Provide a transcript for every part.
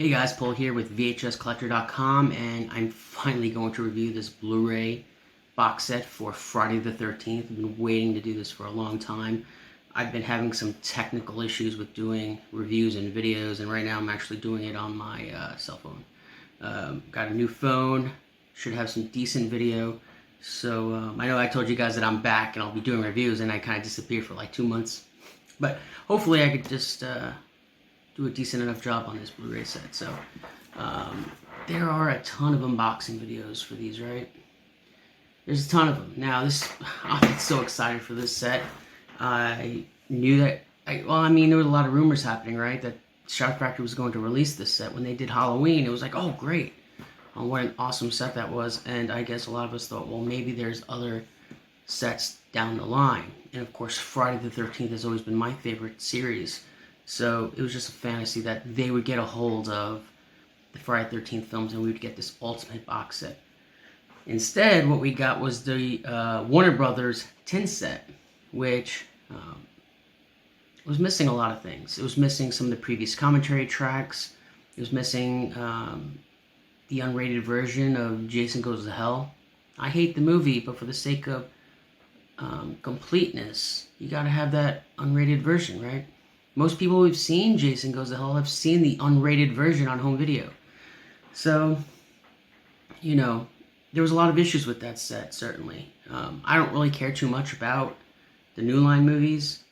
Hey guys, Paul here with VHScollector.com, and I'm finally going to review this Blu-ray box set for Friday the 13th. I've been waiting to do this for a long time. I've been having some technical issues with doing reviews and videos, and right now I'm actually doing it on my cell phone. Got a new phone, should have some decent video. So I know I told you guys that I'm back and I'll be doing reviews, and I kind of disappeared for like 2 months. But hopefully I could just do a decent enough job on this Blu-ray set. So there are a ton of unboxing videos for these, right? There's a ton of them. Now I've been so excited for this set. I knew that, there was a lot of rumors happening, right? That Shout Factory was going to release this set. When they did Halloween, it was like, oh great. Oh, what an awesome set that was. And I guess a lot of us thought, well, maybe there's other sets down the line. And of course, Friday the 13th has always been my favorite series. So it was just a fantasy that they would get a hold of the Friday the 13th films and we would get this ultimate box set. Instead, what we got was the Warner Brothers tin set, which was missing a lot of things. It was missing some of the previous commentary tracks. It was missing the unrated version of Jason Goes to Hell. I hate the movie, but for the sake of completeness, you gotta have that unrated version, right? Most people who've seen Jason Goes to Hell have seen the unrated version on home video. So, there was a lot of issues with that set, certainly. I don't really care too much about the New Line movies.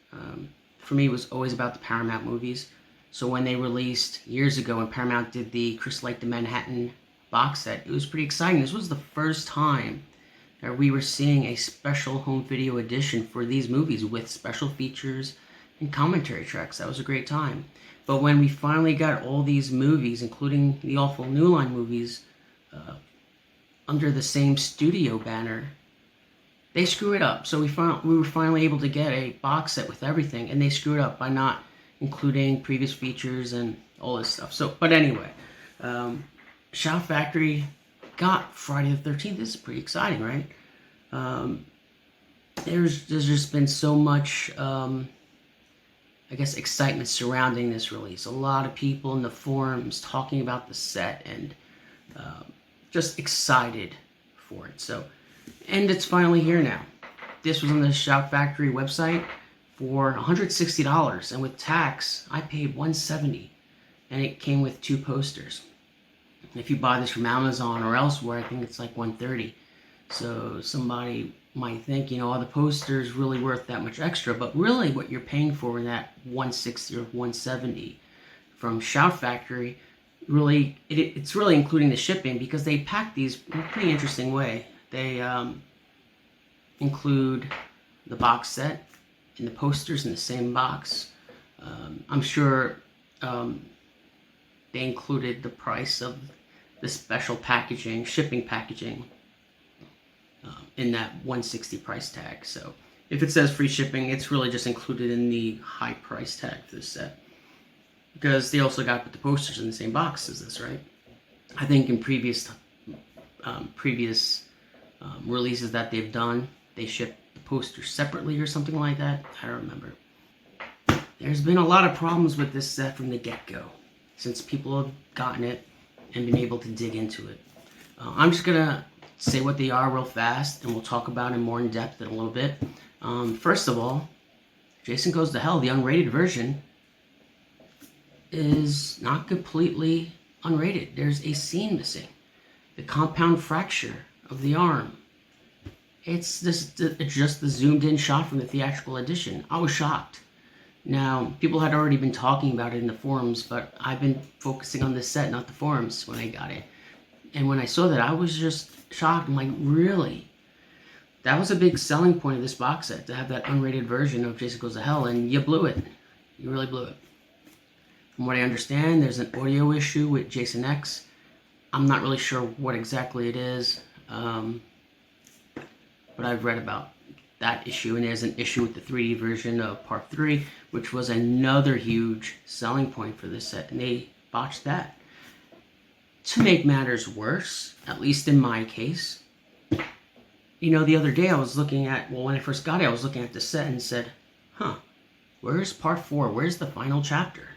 For me, it was always about the Paramount movies. So when they released years ago, when Paramount did the Chris Lake to Manhattan box set, it was pretty exciting. This was the first time that we were seeing a special home video edition for these movies with special features and commentary tracks. That was a great time. But when we finally got all these movies, including the awful New Line movies, under the same studio banner, they screw it up. So we were finally able to get a box set with everything, and they screwed up by not including previous features and all this stuff. So, but anyway, Shout Factory got Friday the 13th. This is pretty exciting, right? There's just been so much excitement surrounding this release. A lot of people in the forums talking about the set and just excited for it. So, and it's finally here now. This was on the Shout Factory website for $160, and with tax, I paid $170, and it came with 2 posters. If you buy this from Amazon or elsewhere, I think it's like $130. So somebody might think, are the posters really worth that much extra? But really what you're paying for in that $160 or $170 from Shout Factory, really, it's really including the shipping, because they pack these in a pretty interesting way. They include the box set and the posters in the same box. I'm sure they included the price of the special packaging, shipping packaging, in that $160 price tag. So if it says free shipping, it's really just included in the high price tag for this set, because they also got the posters in the same box as this, right? I think in previous releases that they've done, they shipped the posters separately or something like that. I don't remember. There's been a lot of problems with this set from the get-go, since people have gotten it and been able to dig into it. I'm just gonna say what they are real fast, and we'll talk about it more in depth in a little bit. First of all, Jason Goes to Hell, the unrated version, is not completely unrated. There's a scene missing. The compound fracture of the arm. It's just the zoomed in shot from the theatrical edition. I was shocked. Now, people had already been talking about it in the forums, but I've been focusing on this set, not the forums, when I got it. And when I saw that, I was just shocked. I'm like, really? That was a big selling point of this box set, to have that unrated version of Jason Goes to Hell, and you blew it. You really blew it. From what I understand, there's an audio issue with Jason X. I'm not really sure what exactly it is, but I've read about that issue, and there's an issue with the 3D version of Part 3, which was another huge selling point for this set, and they botched that. To make matters worse, at least in my case, the other day I was looking at, when I first got it, I was looking at the set and said, where's Part 4? Where's the final chapter?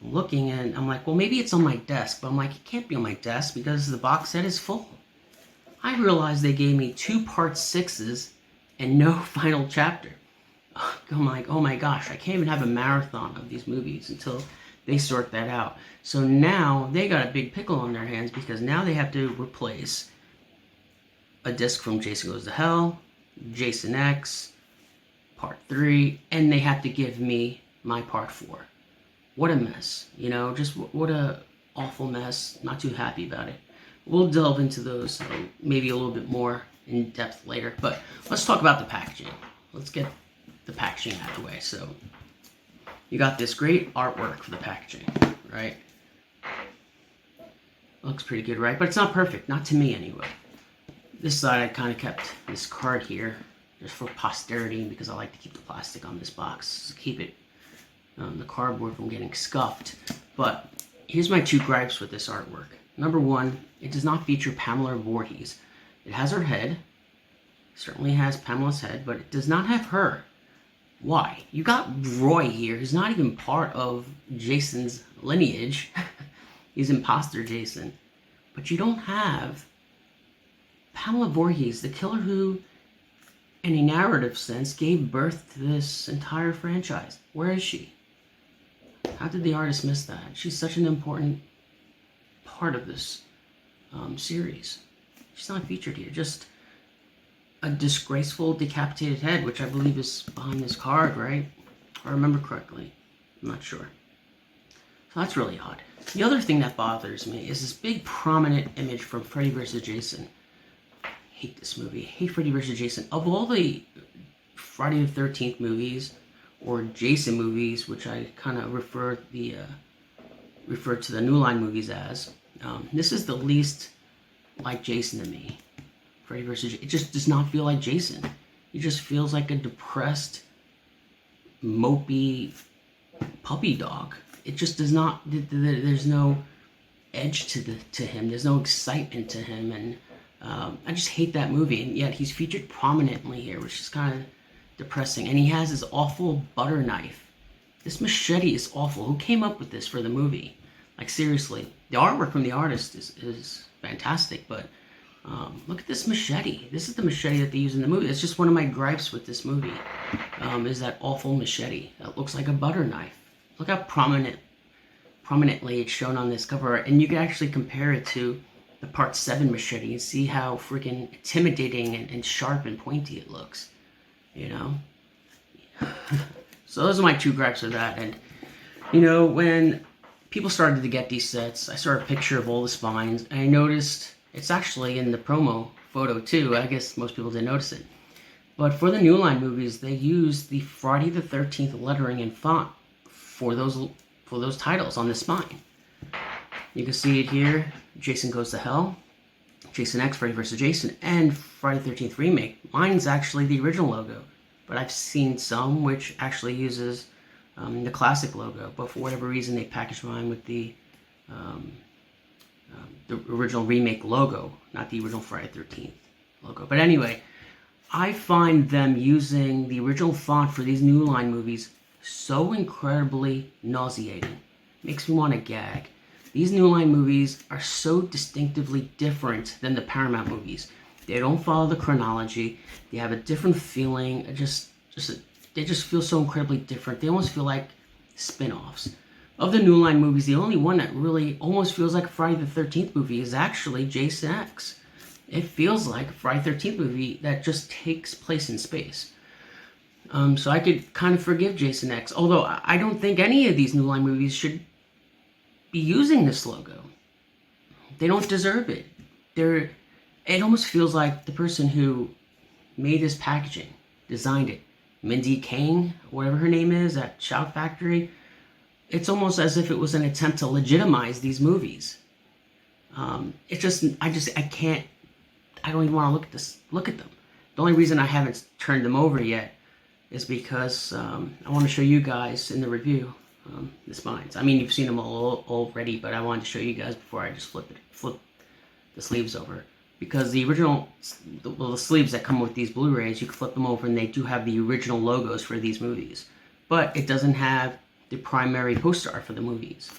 looking, and I'm like, well, maybe it's on my desk. But I'm like, it can't be on my desk because the box set is full. I realized they gave me 2 part 6s and no final chapter. I'm like, oh my gosh, I can't even have a marathon of these movies until they sort that out. So now they got a big pickle on their hands because now they have to replace a disc from Jason Goes to Hell, Jason X, Part 3, and they have to give me my Part 4. What a mess, just what a awful mess. Not too happy about it. We'll delve into those maybe a little bit more in depth later, but let's talk about the packaging. Let's get the packaging out of the way. So you got this great artwork for the packaging, right? Looks pretty good, right? But it's not perfect, not to me anyway. This side I kind of kept this card here just for posterity because I like to keep the plastic on this box to keep it the cardboard from getting scuffed. But here's my 2 gripes with this artwork. Number 1, it does not feature Pamela Voorhees. It has her head, certainly has Pamela's head, but it does not have her. Why? You got Roy here, who's not even part of Jason's lineage. He's imposter Jason. But you don't have Pamela Voorhees, the killer who, in a narrative sense, gave birth to this entire franchise. Where is she? How did the artist miss that? She's such an important part of this series. She's not featured here. Just a disgraceful decapitated head, which I believe is behind this card, right? If I remember correctly. I'm not sure. So that's really odd. The other thing that bothers me is this big prominent image from Freddy vs. Jason. I hate this movie. I hate Freddy vs. Jason. Of all the Friday the 13th movies, or Jason movies, which I kind of refer to the New Line movies as, this is the least like Jason to me. Freddy vs. It just does not feel like Jason. He just feels like a depressed, mopey puppy dog. It just does not. There's no edge to him. There's no excitement to him, and I just hate that movie. And yet he's featured prominently here, which is kind of depressing. And he has this awful butter knife. This machete is awful. Who came up with this for the movie? Like, seriously, the artwork from the artist is fantastic, but look at this machete. This is the machete that they use in the movie. It's just one of my gripes with this movie, is that awful machete that looks like a butter knife. Look how prominently it's shown on this cover, and you can actually compare it to the Part 7 machete and see how freaking intimidating and sharp and pointy it looks, So those are my 2 gripes with that. And when people started to get these sets, I saw a picture of all the spines, and I noticed it's actually in the promo photo too. I guess most people didn't notice it. But for the New Line movies, they used the Friday the 13th lettering and font for those titles on the spine. You can see it here: Jason Goes to Hell, Jason X, Freddy vs. Jason, and Friday the 13th Remake. Mine's actually the original logo, but I've seen some which actually uses the classic logo, but for whatever reason they packaged mine with the original remake logo, not the original Friday the 13th logo. But anyway, I find them using the original font for these New Line movies so incredibly nauseating. Makes me want to gag. These New Line movies are so distinctively different than the Paramount movies. They don't follow the chronology. They have a different feeling. They just feel so incredibly different. They almost feel like spin-offs. Of the New Line movies, the only one that really almost feels like a Friday the 13th movie is actually Jason X. It feels like a Friday the 13th movie that just takes place in space. So I could kind of forgive Jason X, although I don't think any of these New Line movies should be using this logo. They don't deserve it. It almost feels like the person who made this packaging, designed it, Mindy Kaling, whatever her name is, at Shout Factory. It's almost as if it was an attempt to legitimize these movies. I don't even want to look at them. The only reason I haven't turned them over yet is because I want to show you guys in the review the spines. I mean, you've seen them all already, but I wanted to show you guys before I just flip the sleeves over. Because the original, the sleeves that come with these Blu-rays, you can flip them over and they do have the original logos for these movies. But it doesn't have the primary poster art for the movies.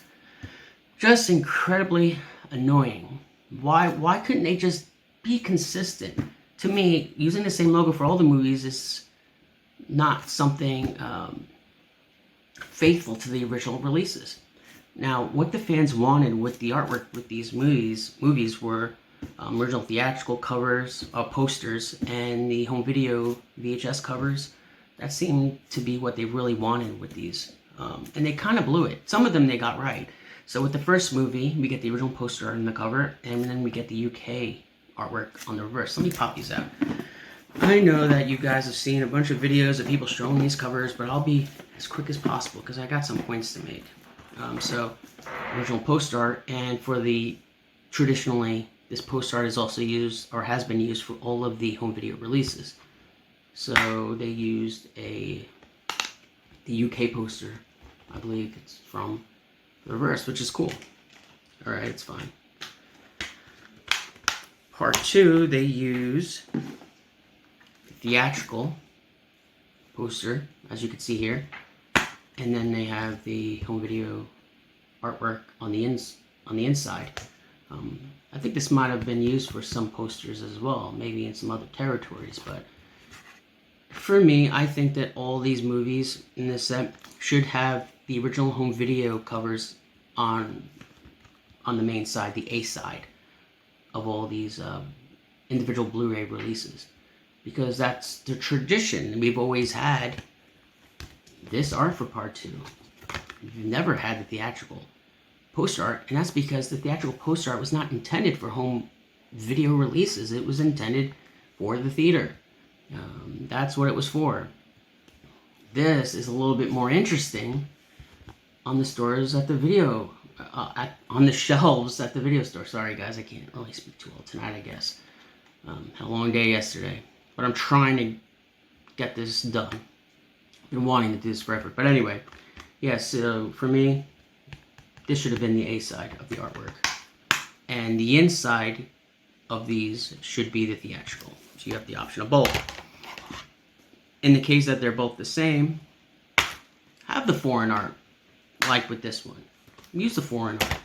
Just incredibly annoying. Why couldn't they just be consistent? To me, using the same logo for all the movies is not something faithful to the original releases. Now, what the fans wanted with the artwork with these movies were original theatrical covers, posters, and the home video VHS covers. That seemed to be what they really wanted with these. And they kind of blew it. Some of them they got right. So with the first movie, we get the original poster art on the cover, and then we get the UK artwork on the reverse. Let me pop these out. I know that you guys have seen a bunch of videos of people showing these covers, but I'll be as quick as possible because I got some points to make. So, original poster art, and for the traditionally, this poster art is also used, or has been used, for all of the home video releases. So they used the UK poster, I believe it's from the reverse, which is cool. Alright, it's fine. Part 2, they use the theatrical poster, as you can see here. And then they have the home video artwork on the inside. I think this might have been used for some posters as well, maybe in some other territories, but for me, I think that all these movies in this set should have the original home video covers on the main side, the A side of all these individual Blu-ray releases, because that's the tradition. We've always had this art for part 2. We've never had the theatrical poster art, and that's because the theatrical poster art was not intended for home video releases. It was intended for the theater. That's what it was for. This is a little bit more interesting on the stores at the video, on the shelves at the video store. Sorry guys, I can't really speak too well tonight, I guess. Had a long day yesterday, but I'm trying to get this done. Been wanting to do this forever. But anyway, yeah, so for me, this should have been the A side of the artwork. And the inside of these should be the theatrical. So you have the option of both. In the case that they're both the same, have the foreign art, like with this one. Use the foreign art.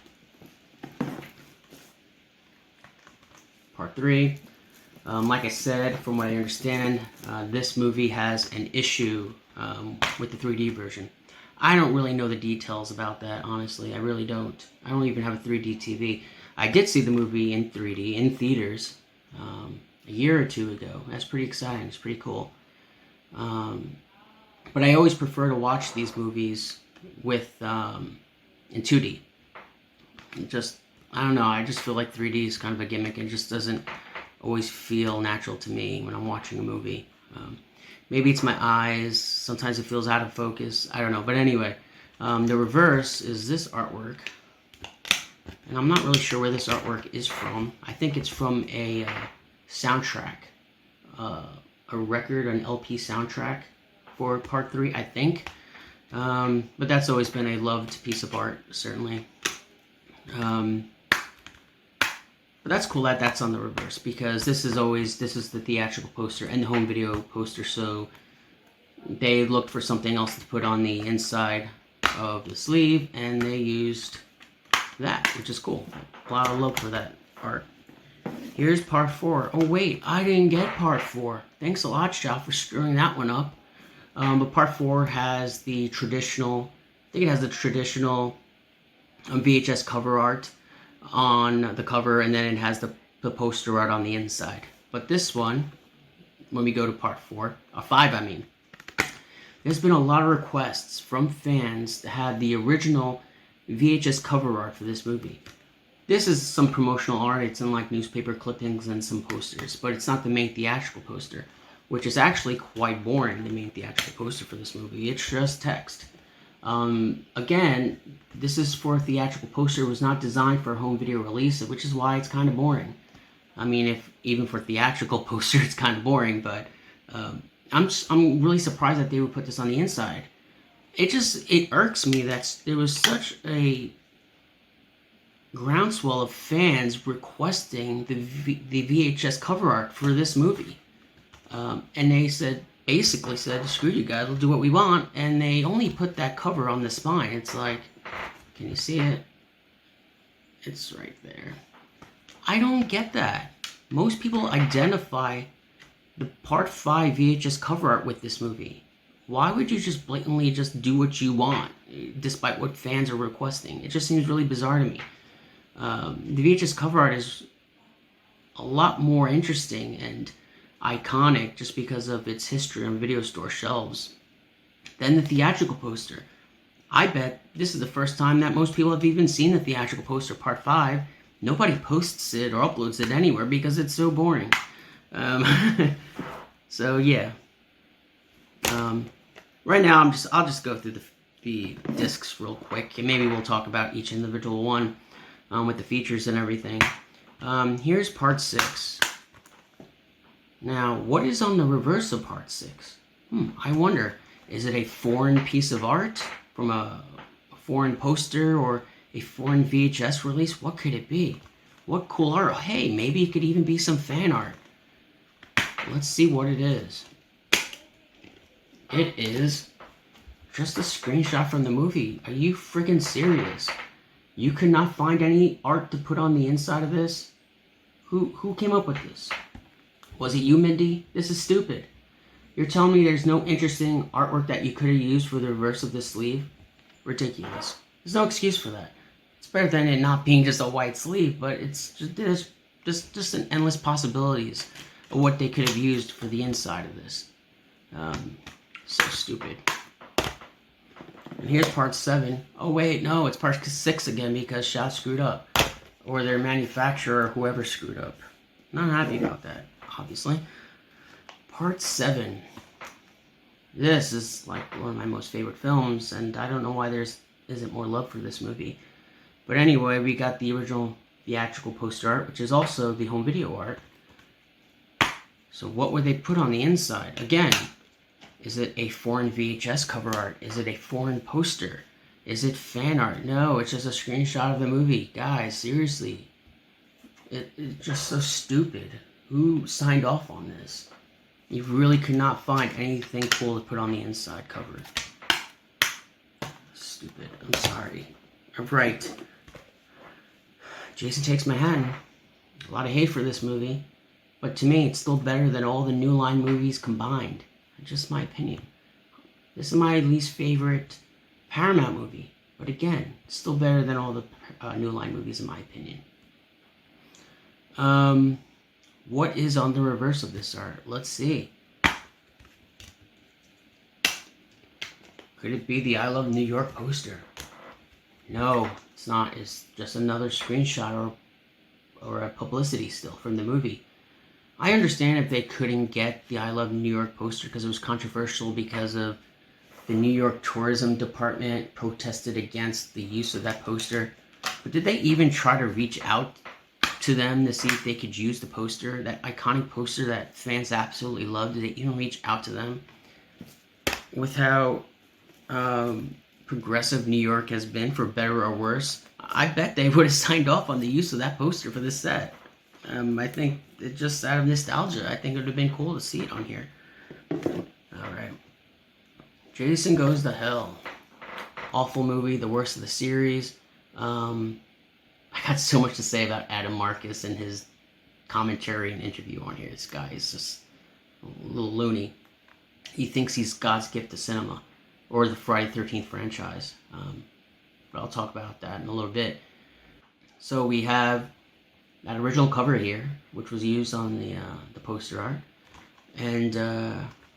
Part 3. Like I said, from what I understand, this movie has an issue with the 3D version. I don't really know the details about that, honestly. I really don't. I don't even have a 3D TV. I did see the movie in 3D in theaters a year or two ago. That's pretty exciting. It's pretty cool. But I always prefer to watch these movies with in 2D. I don't know. I just feel like 3D is kind of a gimmick and just doesn't always feel natural to me when I'm watching a movie. Maybe it's my eyes. Sometimes it feels out of focus. I don't know. But anyway, the reverse is this artwork. And I'm not really sure where this artwork is from. I think it's from a soundtrack. A record, an LP soundtrack for part 3, I think. But that's always been a loved piece of art, certainly. But that's cool that that's on the reverse, because this is the theatrical poster and the home video poster, so they looked for something else to put on the inside of the sleeve, and they used that, which is cool. A lot of love for that art. Here's part 4. Oh wait, I didn't get part 4. Thanks a lot, Shao, for screwing that one up. But part 4 has the traditional, I think it has the traditional VHS cover art on the cover, and then it has the poster art on the inside. But this one, when we go to part 5, I mean, there's been a lot of requests from fans to have the original VHS cover art for this movie. This is some promotional art. It's in like newspaper clippings and some posters, but it's not the main theatrical poster, which is actually quite boring, the main theatrical poster for this movie. It's just text. Again, this is for a theatrical poster. It was not designed for a home video release, which is why it's kind of boring. I mean, if even for theatrical poster, it's kind of boring, but I'm really surprised that they would put this on the inside. It irks me that there was such a groundswell of fans requesting the VHS cover art for this movie. And they said, basically said, screw you guys, we'll do what we want, and they only put that cover on the spine. It's like, can you see it? It's right there. I don't get that. Most people identify the Part 5 VHS cover art with this movie. Why would you just blatantly just do what you want, despite what fans are requesting? It just seems really bizarre to me. The VHS cover art is a lot more interesting and iconic just because of its history on video store shelves than the theatrical poster. I bet this is the first time that most people have even seen the theatrical poster, Part 5. Nobody posts it or uploads it anywhere because it's so boring. So yeah. Right now, I'll just go through the discs real quick, and maybe we'll talk about each individual one with the features and everything. Here's Part 6. Now, what is on the reverse of Part 6? I wonder, is it a foreign piece of art from a foreign poster or a foreign VHS release? What could it be? What cool art? Hey, maybe it could even be some fan art. Let's see what it is. It is just a screenshot from the movie. Are you freaking serious? You could not find any art to put on the inside of this? Who came up with this? Was it you, Mindy? This is stupid. You're telling me there's no interesting artwork that you could have used for the reverse of this sleeve? Ridiculous. There's no excuse for that. It's better than it not being just a white sleeve, but it's just an endless possibilities of what they could have used for the inside of this. So stupid. And here's Part 7. Oh wait, no, it's Part 6 again because Shout screwed up. Or their manufacturer, or whoever screwed up. Not happy about that, obviously. Part 7. This is like one of my most favorite films, and I don't know why there isn't more love for this movie. But anyway, we got the original theatrical poster art, which is also the home video art. So what would they put on the inside? Again, is it a foreign VHS cover art? Is it a foreign poster? Is it fan art? No, it's just a screenshot of the movie. Guys, seriously. It's just so stupid. Who signed off on this? You really could not find anything cool to put on the inside cover. Stupid. I'm sorry. I'm right. Jason Takes Manhattan. A lot of hate for this movie. But to me, it's still better than all the New Line movies combined. Just my opinion. This is my least favorite Paramount movie. But again, it's still better than all the New Line movies in my opinion. What is on the reverse of this art? Let's see. Could it be the I Love New York poster? No, it's not. It's just another screenshot or a publicity still from the movie. I understand if they couldn't get the I Love New York poster because it was controversial because of the New York Tourism Department protested against the use of that poster. But did they even try to reach out to them to see if they could use the poster, that iconic poster that fans absolutely loved? Did they even reach out to them? With how progressive New York has been, for better or worse, I bet they would have signed off on the use of that poster for this set. I think it just out of nostalgia, I think it would have been cool to see it on here. Alright. Jason Goes to Hell. Awful movie, the worst of the series. I got so much to say about Adam Marcus and his commentary and interview on here. This guy is just a little loony. He thinks he's God's gift to cinema, or the Friday the 13th franchise. But I'll talk about that in a little bit. So we have that original cover here, which was used on the poster art. And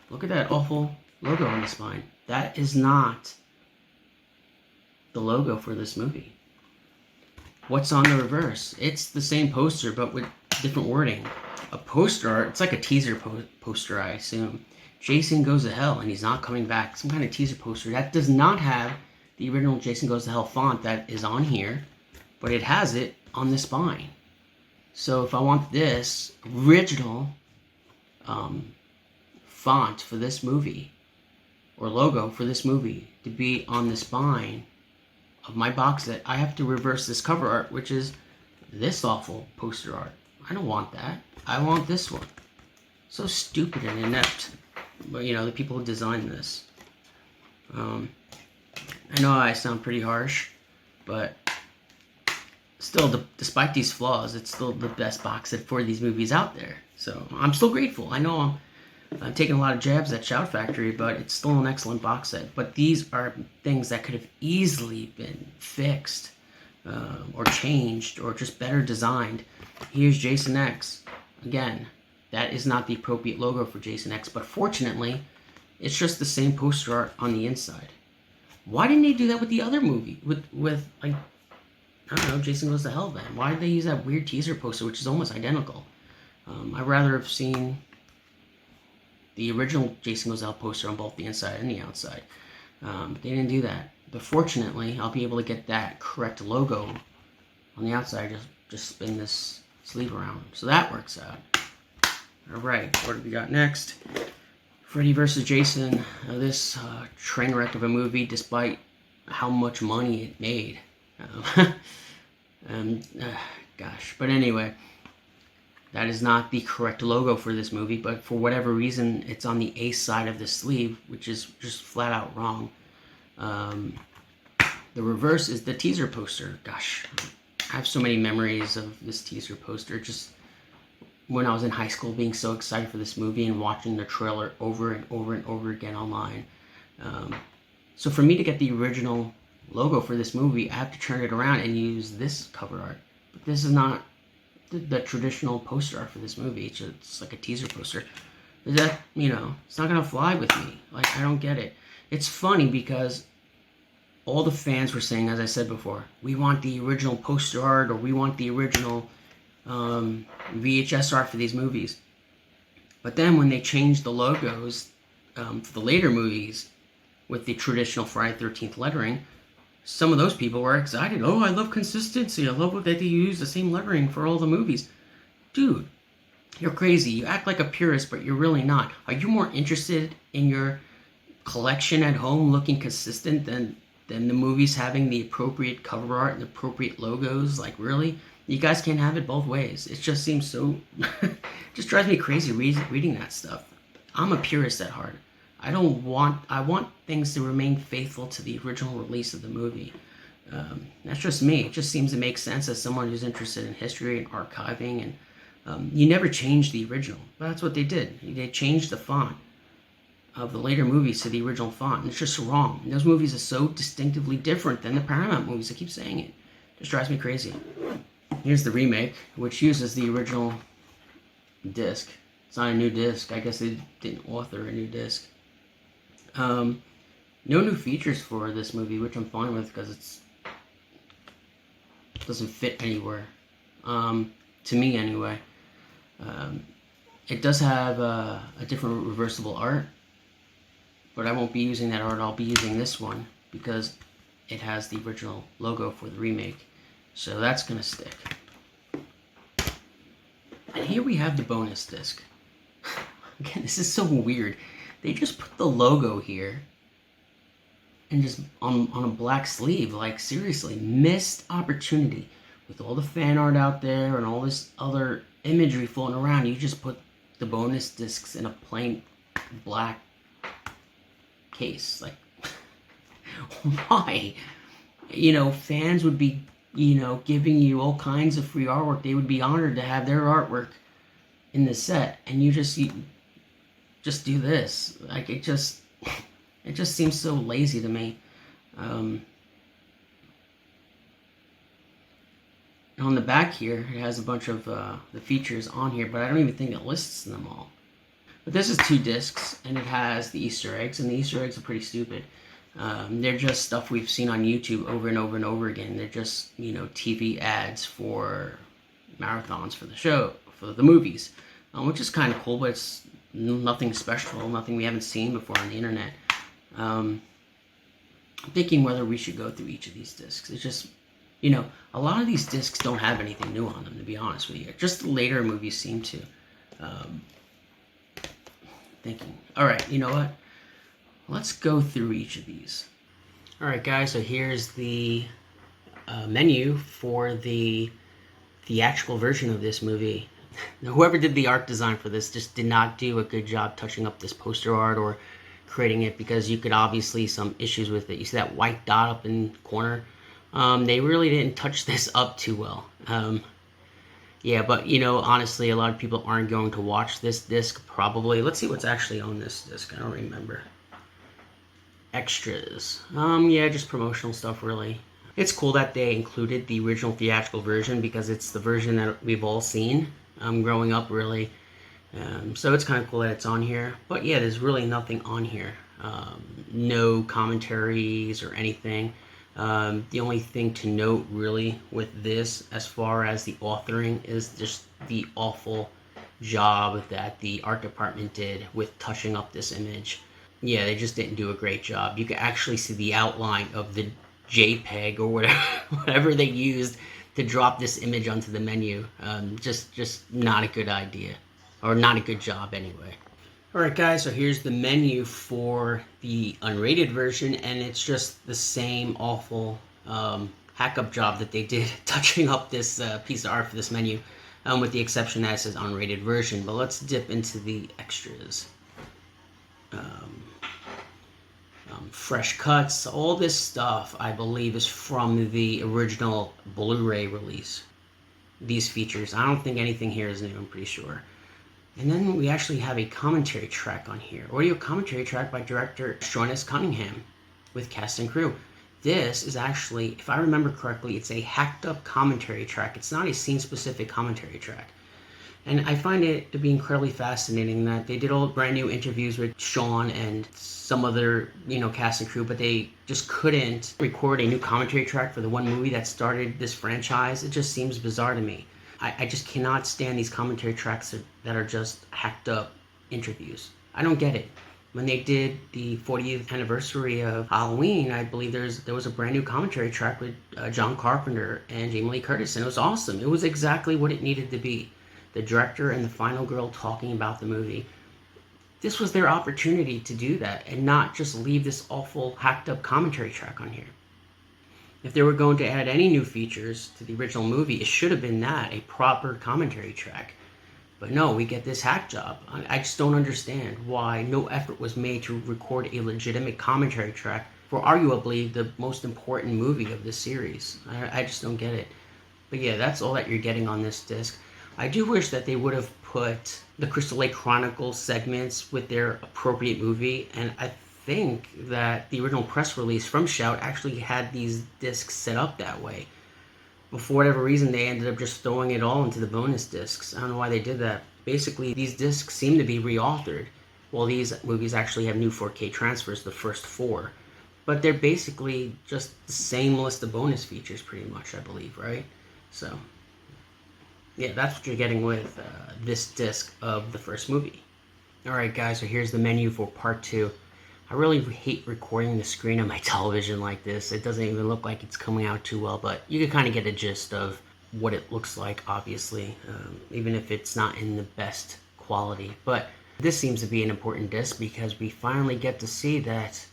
look at that awful logo on the spine. That is not the logo for this movie. What's on the reverse? It's the same poster, but with different wording. A poster art, it's like a teaser poster, I assume. Jason Goes to Hell, and he's not coming back. Some kind of teaser poster. That does not have the original Jason Goes to Hell font that is on here, but it has it on the spine. So if I want this original font for this movie, or logo for this movie, to be on the spine of my box set, I have to reverse this cover art, which is this awful poster art. I don't want that. I want this one. So stupid and inept. but the people who designed this. I know I sound pretty harsh, but still, despite these flaws, it's still the best box set for these movies out there. So I'm still grateful. I know I'm taking a lot of jabs at Shout Factory, but it's still an excellent box set. But these are things that could have easily been fixed or changed or just better designed. Here's Jason X. Again, that is not the appropriate logo for Jason X, but fortunately, it's just the same poster art on the inside. Why didn't they do that with the other movie? With like, I don't know, Jason Goes to Hell then? Why did they use that weird teaser poster, which is almost identical? I'd rather have seen the original Jason Goes to Hell poster on both the inside and the outside. But they didn't do that. But fortunately, I'll be able to get that correct logo on the outside. Just spin this sleeve around. So that works out. Alright, what do we got next? Freddy vs. Jason. This train wreck of a movie, despite how much money it made. Gosh. But anyway, that is not the correct logo for this movie, but for whatever reason, it's on the A side of the sleeve, which is just flat out wrong. The reverse is the teaser poster. Gosh, I have so many memories of this teaser poster. Just when I was in high school, being so excited for this movie and watching the trailer over and over and over again online. So for me to get the original logo for this movie, I have to turn it around and use this cover art. But this is not the traditional poster art for this movie. It's like a teaser poster. Is that, it's not gonna fly with me. Like, I don't get it. It's funny because all the fans were saying, as I said before, we want the original poster art, or we want the original VHS art for these movies. But then when they changed the logos for the later movies with the traditional Friday the 13th lettering, some of those people were excited. Oh, I love consistency. I love that they use the same lettering for all the movies. Dude, you're crazy. You act like a purist, but you're really not. Are you more interested in your collection at home looking consistent than the movies having the appropriate cover art and the appropriate logos? Like, really? You guys can't have it both ways. It just seems so... just drives me crazy reading that stuff. I'm a purist at heart. I want things to remain faithful to the original release of the movie. That's just me. It just seems to make sense as someone who's interested in history and archiving. And you never change the original. But that's what they did. They changed the font of the later movies to the original font. And it's just wrong. And those movies are so distinctively different than the Paramount movies. I keep saying it. It just drives me crazy. Here's the remake, which uses the original disc. It's not a new disc. I guess they didn't author a new disc. No new features for this movie, which I'm fine with because it doesn't fit anywhere. To me, anyway. It does have a different reversible art, but I won't be using that art. I'll be using this one because it has the original logo for the remake. So that's going to stick. And here we have the bonus disc. Again, this is so weird. They just put the logo here and just on a black sleeve. Like, seriously, missed opportunity. With all the fan art out there and all this other imagery floating around, you just put the bonus discs in a plain black case. Like, why? Fans would be, giving you all kinds of free artwork. They would be honored to have their artwork in the set, and you just do this. Like, it just seems so lazy to me. On the back here, it has a bunch of the features on here, but I don't even think it lists them all. But this is 2 discs, and it has the Easter eggs, and the Easter eggs are pretty stupid. They're just stuff we've seen on YouTube over and over and over again. They're just, TV ads for marathons for the show, for the movies, which is kind of cool, but it's nothing special, nothing we haven't seen before on the internet. I'm thinking whether we should go through each of these discs. It's just, a lot of these discs don't have anything new on them, to be honest with you. Just the later movies seem to. Thinking, all right, you know what? Let's go through each of these. All right, guys, so here's the menu for the theatrical version of this movie. whoever did the art design for this just did not do a good job touching up this poster art or creating it, because you could obviously some issues with it. You see that white dot up in the corner? They really didn't touch this up too well. Yeah, but honestly, a lot of people aren't going to watch this disc probably. Let's see what's actually on this disc. I don't remember. Extras. Yeah, just promotional stuff, really. It's cool that they included the original theatrical version, because it's the version that we've all seen growing up, really. So it's kind of cool that it's on here. But yeah, there's really nothing on here. No commentaries or anything. The only thing to note really with this, as far as the authoring, is just the awful job that the art department did with touching up this image. Yeah, they just didn't do a great job. You could actually see the outline of the JPEG or whatever they used to drop this image onto the menu. Just not a good idea, or not a good job anyway. Alright guys, so here's the menu for the unrated version, and it's just the same awful hack-up job that they did touching up this piece of art for this menu, with the exception that it says unrated version. But let's dip into the extras. Fresh cuts, all this stuff I believe is from the original Blu-ray release. These features, I don't think anything here is new, I'm pretty sure. And then we actually have a commentary track on here. Audio commentary track by director Sean S. Cunningham with cast and crew. This is actually, if I remember correctly, it's a hacked up commentary track. It's not a scene specific commentary track. And I find it to be incredibly fascinating that they did all brand new interviews with Sean and some other, cast and crew, but they just couldn't record a new commentary track for the one movie that started this franchise. It just seems bizarre to me. I just cannot stand these commentary tracks that are just hacked up interviews. I don't get it. When they did the 40th anniversary of Halloween, I believe there was a brand new commentary track with John Carpenter and Jamie Lee Curtis, and it was awesome. It was exactly what it needed to be. The director and the final girl talking about the movie. This was their opportunity to do that and not just leave this awful hacked up commentary track on here. If they were going to add any new features to the original movie, it should have been that, a proper commentary track. But no, we get this hack job. I just don't understand why no effort was made to record a legitimate commentary track for arguably the most important movie of this series. I just don't get it. But yeah, that's all that you're getting on this disc. I do wish that they would have put the Crystal Lake Chronicles segments with their appropriate movie, and I think that the original press release from Shout actually had these discs set up that way. But for whatever reason, they ended up just throwing it all into the bonus discs. I don't know why they did that. Basically, these discs seem to be reauthored. Well, these movies actually have new 4K transfers, the first 4. But they're basically just the same list of bonus features, pretty much, I believe, right? So yeah, that's what you're getting with this disc of the first movie. Alright guys, so here's the menu for part 2. I really hate recording the screen of my television like this. It doesn't even look like it's coming out too well, but you can kind of get a gist of what it looks like, obviously, even if it's not in the best quality. But this seems to be an important disc because we finally get to see that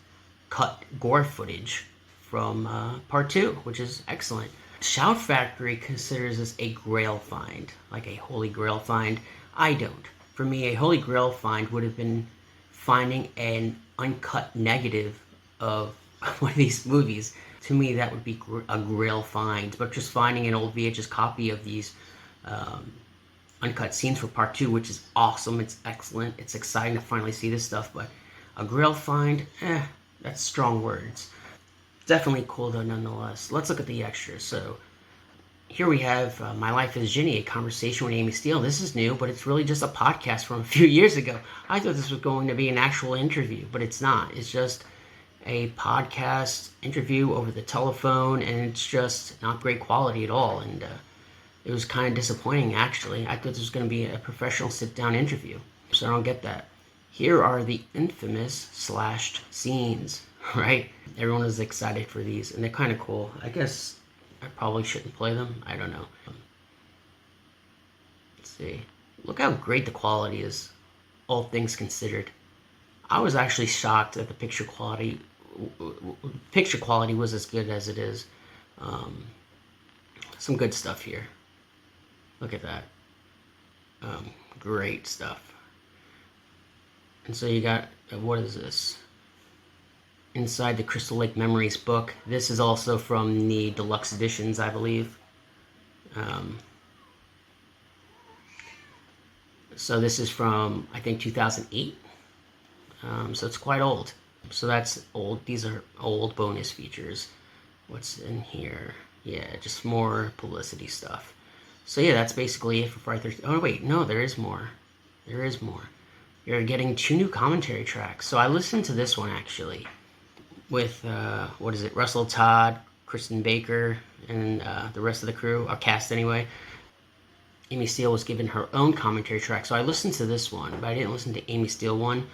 cut gore footage from part 2, which is excellent. Shout Factory considers this a grail find, like a holy grail find. I don't. For me, a holy grail find would have been finding an uncut negative of one of these movies. To me, that would be a grail find. But just finding an old VHS copy of these uncut scenes for part 2, which is awesome, it's excellent, it's exciting to finally see this stuff. But a grail find, that's strong words. Definitely cool though, nonetheless. Let's look at the extras. So here we have My Life as Ginny, a conversation with Amy Steele. This is new, but it's really just a podcast from a few years ago. I thought this was going to be an actual interview, but it's not. It's just a podcast interview over the telephone, and it's just not great quality at all. And it was kind of disappointing, actually. I thought this was going to be a professional sit-down interview, so I don't get that. Here are the infamous slashed scenes, right? Everyone is excited for these, and they're kind of cool. I guess I probably shouldn't play them. I don't know. Let's see. Look how great the quality is, all things considered. I was actually shocked that the picture quality was as good as it is. Some good stuff here. Look at that. Great stuff. And so you got, what is this? Inside the Crystal Lake Memories book. This is also from the deluxe editions, I believe. So this is from, I think, 2008. So it's quite old. So that's old. These are old bonus features. What's in here? Yeah, just more publicity stuff. So yeah, that's basically it for Friday 13th. Oh wait, no, there is more. There is more. You're getting 2 new commentary tracks. So I listened to this one actually with, what is it, Russell Todd, Kristen Baker, and the rest of the crew, our cast anyway. Amy Steele was given her own commentary track, so I listened to this one, but I didn't listen to Amy Steele one.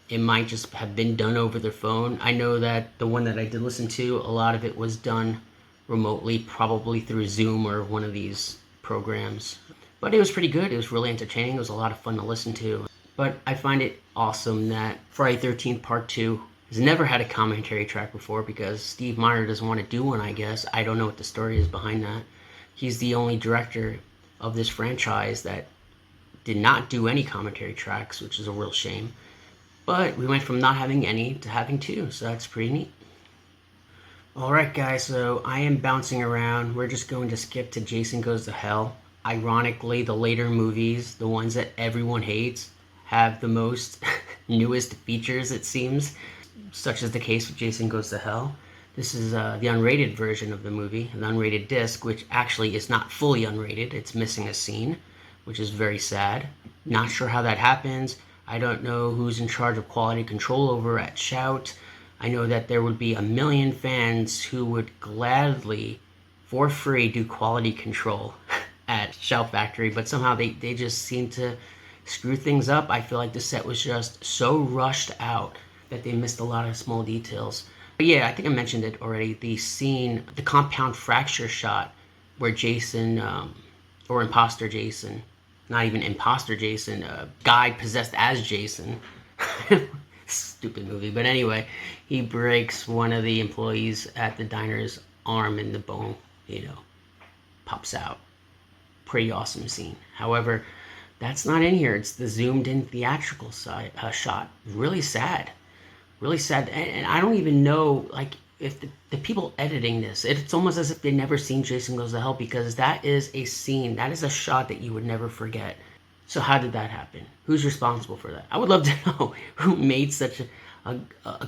It might just have been done over their phone. I know that the one that I did listen to, a lot of it was done remotely, probably through Zoom or one of these programs. But it was pretty good. It was really entertaining. It was a lot of fun to listen to. But I find it awesome that Friday 13th Part 2 has never had a commentary track before because Steve Meyer doesn't want to do one, I guess. I don't know what the story is behind that. He's the only director of this franchise that did not do any commentary tracks, which is a real shame. But we went from not having any to having 2, so that's pretty neat. Alright guys, so I am bouncing around. We're just going to skip to Jason Goes to Hell. Ironically, the later movies, the ones that everyone hates, have the most newest features, it seems, such as the case with Jason Goes to Hell. This is the unrated version of the movie, an unrated disc, which actually is not fully unrated. It's missing a scene, which is very sad. Not sure how that happens. I don't know who's in charge of quality control over at Shout. I know that there would be a million fans who would gladly, for free, do quality control at Shout Factory, but somehow they just seem to screw things up. I feel like the set was just so rushed out that they missed a lot of small details. But yeah, I think I mentioned it already. The scene, the compound fracture shot where Jason, or imposter Jason, not even imposter Jason, guy possessed as Jason. Stupid movie. But anyway, he breaks one of the employees at the diner's arm and the bone, pops out. Pretty awesome scene. However, that's not in here. It's the zoomed in theatrical side, shot. Really sad. Really sad. And I don't even know, like, if the people editing this, it's almost as if they've never seen Jason Goes to Hell, because that is a scene, that is a shot that you would never forget. So how did that happen? Who's responsible for that? I would love to know who made such a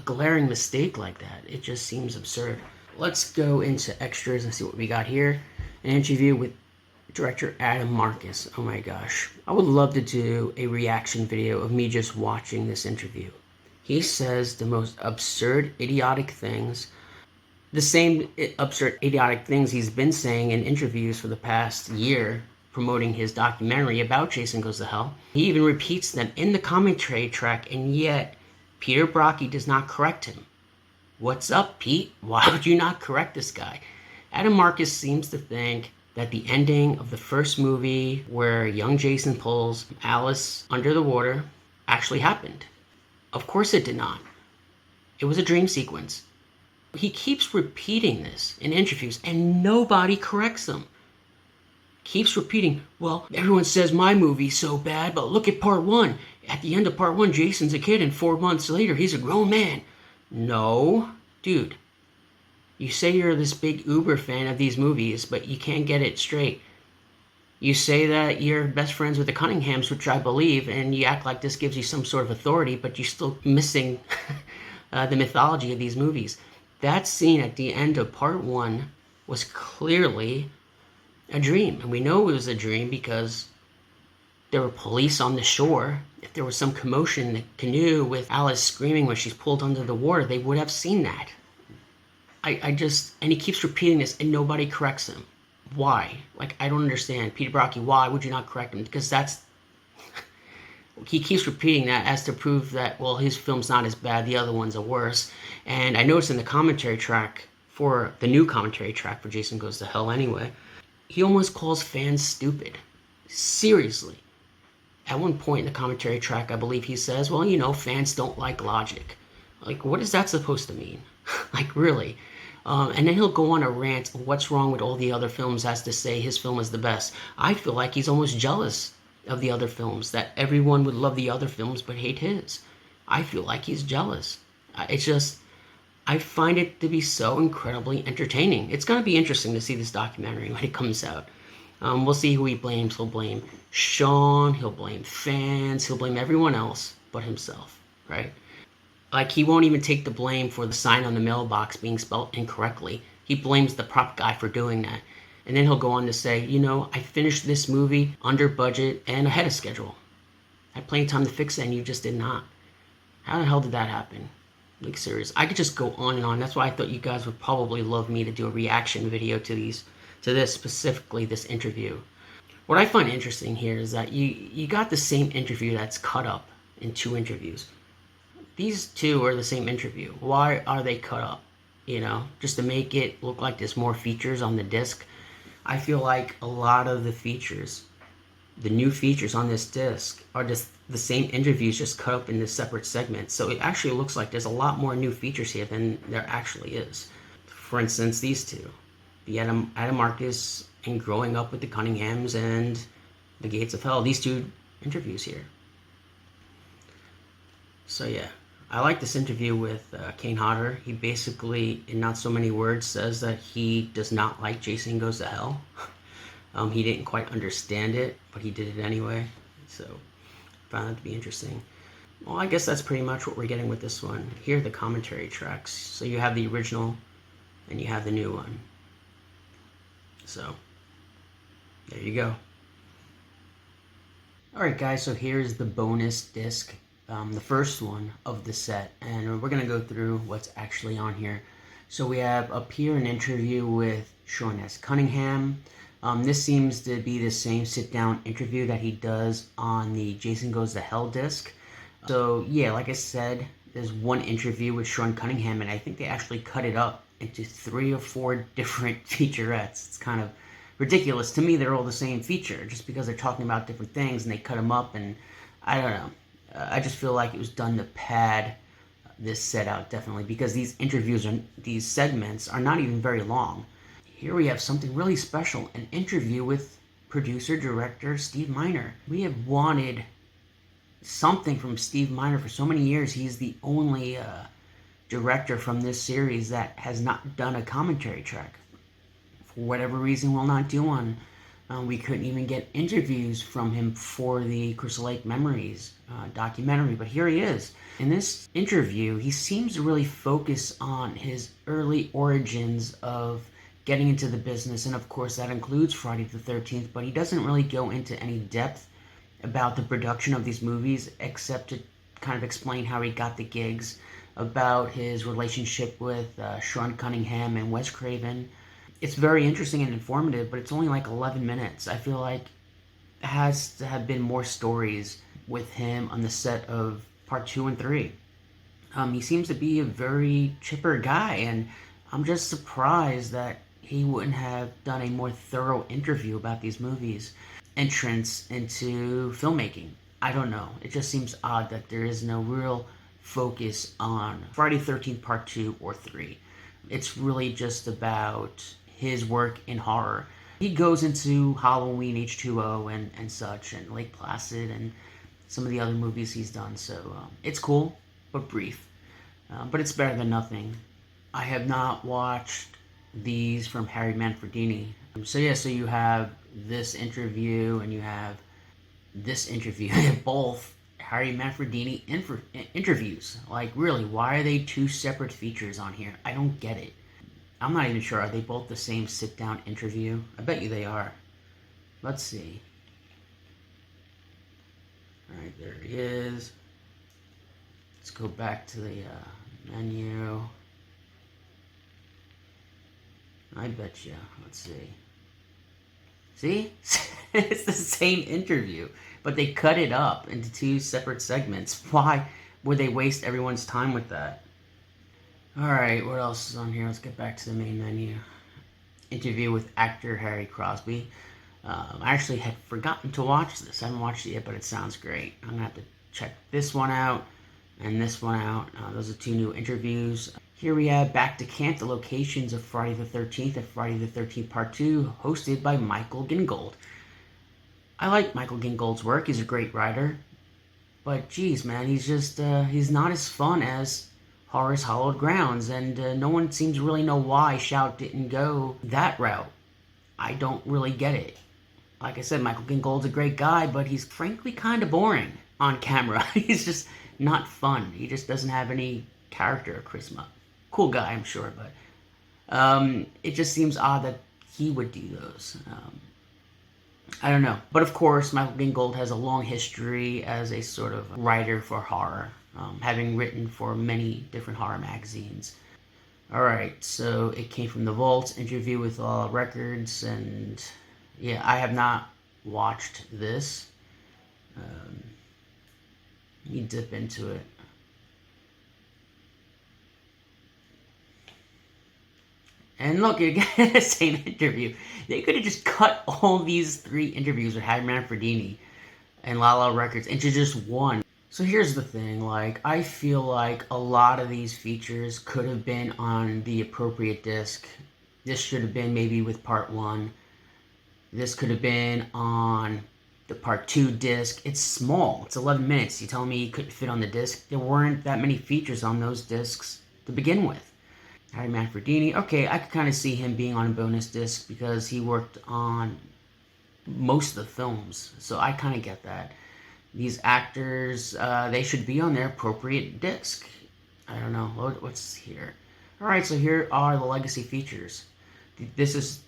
glaring mistake like that. It just seems absurd. Let's go into extras and see what we got here. An interview with director Adam Marcus. Oh my gosh. I would love to do a reaction video of me just watching this interview. He says the most absurd, idiotic things. The same absurd, idiotic things he's been saying in interviews for the past year, promoting his documentary about Jason Goes to Hell. He even repeats them in the commentary track, and yet Peter Brockie does not correct him. What's up, Pete? Why would you not correct this guy? Adam Marcus seems to think that the ending of the first movie, where young Jason pulls Alice under the water, actually happened. Of course it did not. It was a dream sequence. He keeps repeating this in interviews, and nobody corrects him. Keeps repeating, well, everyone says my movie's so bad, but look at part 1. At the end of part 1, Jason's a kid, and 4 months later, he's a grown man. No, dude. You say you're this big uber fan of these movies, but you can't get it straight. You say that you're best friends with the Cunninghams, which I believe, and you act like this gives you some sort of authority, but you're still missing the mythology of these movies. That scene at the end of part 1 was clearly a dream. And we know it was a dream because there were police on the shore. If there was some commotion in the canoe with Alice screaming when she's pulled under the water, they would have seen that. And he keeps repeating this and nobody corrects him. Why? Like, I don't understand. Peter Brockie, why would you not correct him? Because he keeps repeating that as to prove that, well, his film's not as bad, the other ones are worse. And I noticed in the commentary track, for the new commentary track for Jason Goes to Hell anyway, he almost calls fans stupid. Seriously. At one point in the commentary track, I believe he says, well, fans don't like logic. Like, what is that supposed to mean? Like, really? And then he'll go on a rant of what's wrong with all the other films as to say his film is the best. I feel like he's almost jealous of the other films, that everyone would love the other films but hate his. I feel like he's jealous. It's just, I find it to be so incredibly entertaining. It's going to be interesting to see this documentary when it comes out. We'll see who he blames. He'll blame Sean, he'll blame fans, he'll blame everyone else but himself, right? Like, he won't even take the blame for the sign on the mailbox being spelled incorrectly. He blames the prop guy for doing that. And then he'll go on to say, I finished this movie under budget and ahead of schedule. I had plenty of time to fix it and you just did not. How the hell did that happen? Like, serious. I could just go on and on. That's why I thought you guys would probably love me to do a reaction video to this, specifically this interview. What I find interesting here is that you got the same interview that's cut up in 2 interviews. These 2 are the same interview. Why are they cut up? Just to make it look like there's more features on the disc. I feel like a lot of the features, the new features on this disc, are just the same interviews just cut up into separate segments. So it actually looks like there's a lot more new features here than there actually is. For instance, these 2. The Adam Marcus and Growing Up with the Cunninghams and The Gates of Hell. These 2 interviews here. So yeah, I like this interview with Kane Hodder. He basically, in not so many words, says that he does not like Jason Goes to Hell. He didn't quite understand it, but he did it anyway. So I found that to be interesting. Well, I guess that's pretty much what we're getting with this one. Here are the commentary tracks. So you have the original and you have the new one. So there you go. Alright guys, so here's the bonus disc. The first one of the set, and we're going to go through what's actually on here. So we have up here an interview with Sean S. Cunningham. This seems to be the same sit-down interview that he does on the Jason Goes to Hell disc. So yeah, like I said, there's one interview with Sean Cunningham, and I think they actually cut it up into 3 or 4 different featurettes. It's kind of ridiculous. To me, they're all the same feature, just because they're talking about different things, and they cut them up, and I don't know. I just feel like it was done to pad this set out, definitely, because these interviews and these segments are not even very long. Here we have something really special, an interview with producer-director Steve Miner. We have wanted something from Steve Miner for so many years. He's the only director from this series that has not done a commentary track. For whatever reason, will not do one. We couldn't even get interviews from him for the Crystal Lake Memories documentary, but here he is. In this interview, he seems to really focus on his early origins of getting into the business, and of course that includes Friday the 13th, but he doesn't really go into any depth about the production of these movies, except to kind of explain how he got the gigs, about his relationship with Sean Cunningham and Wes Craven. It's very interesting and informative, but it's only like 11 minutes. I feel like it has to have been more stories with him on the set of part 2 and 3. He seems to be a very chipper guy, and I'm just surprised that he wouldn't have done a more thorough interview about these movies. Entrance into filmmaking. I don't know. It just seems odd that there is no real focus on Friday the 13th part 2 or 3. It's really just about his work in horror. He goes into Halloween H2O and such, and Lake Placid and some of the other movies he's done, so it's cool, but brief. But it's better than nothing. I have not watched these from Harry Manfredini. So yeah, so you have this interview and you have this interview. Both Harry Manfredini interviews. Like, really, why are they 2 separate features on here? I don't get it. I'm not even sure. Are they both the same sit-down interview? I bet you they are. Let's see. Alright, there he is. Let's go back to the menu. I bet you. Let's see. See? It's the same interview, but they cut it up into 2 separate segments. Why would they waste everyone's time with that? Alright, what else is on here? Let's get back to the main menu. Interview with actor Harry Crosby. I actually had forgotten to watch this. I haven't watched it yet, but it sounds great. I'm going to have to check this one out and this one out. Those are 2 new interviews. Here we have Back to Camp, the locations of Friday the 13th and Friday the 13th Part 2, hosted by Michael Gingold. I like Michael Gingold's work. He's a great writer. But geez, man, he's not as fun as Horror's Hallowed Grounds, and no one seems to really know why Shout didn't go that route. I don't really get it. Like I said, Michael Gingold's a great guy, but he's frankly kind of boring on camera. He's just not fun. He just doesn't have any character or charisma. Cool guy, I'm sure, but it just seems odd that he would do those. I don't know. But of course, Michael Gingold has a long history as a sort of writer for horror, having written for many different horror magazines. Alright, so it came from The Vault, Interview with All Records, and yeah, I have not watched this. Let me dip into it. And look, again, the same interview. They could have just cut all these 3 interviews with Harry Manfredini and Lala Records into just one. So here's the thing, like, I feel like a lot of these features could have been on the appropriate disc. This should have been maybe with part 1. This could have been on the part 2 disc. It's small. It's 11 minutes. You tell me it couldn't fit on the disc? There weren't that many features on those discs to begin with. Harry Manfredini, okay, I could kind of see him being on a bonus disc because he worked on most of the films, so I kind of get that. These actors, they should be on their appropriate disc. I don't know, what's here? Alright, so here are the legacy features.